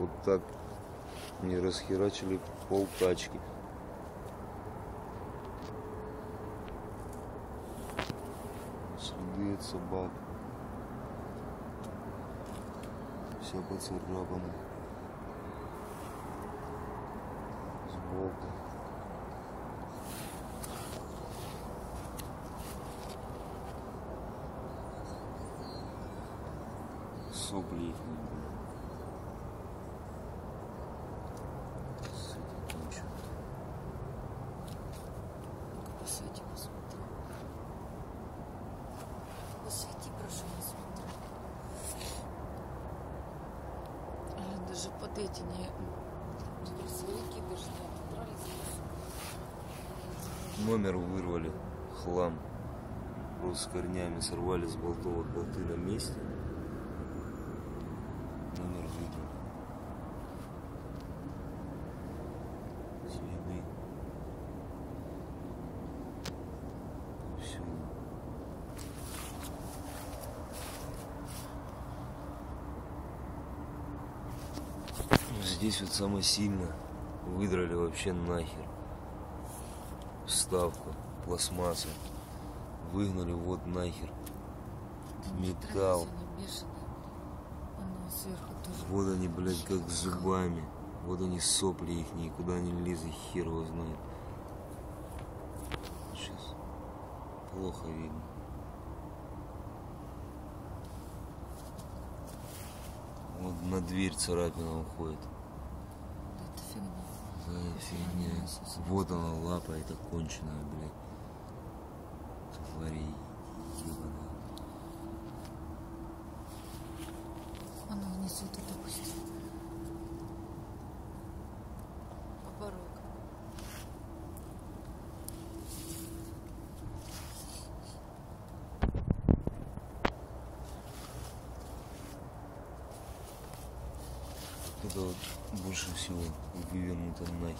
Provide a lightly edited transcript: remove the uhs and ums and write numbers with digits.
вот так мне расхерачили полтачки. Следы от собак. Все поцарапано. Сбоку. Сопли их не было. С этим ничего. Посвети, посмотри. Посвети, прошу, посмотри. Даже под эти не... Грузовики даже не отправились. Номер вырвали, хлам. Просто корнями сорвали с болтов, болты на месте. Номер выйдет. Следы. Все. Здесь вот самое сильно выдрали вообще нахер. Вставку, пластмассу. Выгнали вот нахер. Металл. Вот они, блядь, как с зубами. Вот они, сопли их, никуда не лезут, хер его знает. Сейчас плохо видно. Вот на дверь царапина уходит. Это фигня. Да, фигня. Вот она, лапа эта конченая, блядь. Твари ебаная. Она внизу туда пусти. Поборок. Это вот больше всего вывернуто нахер.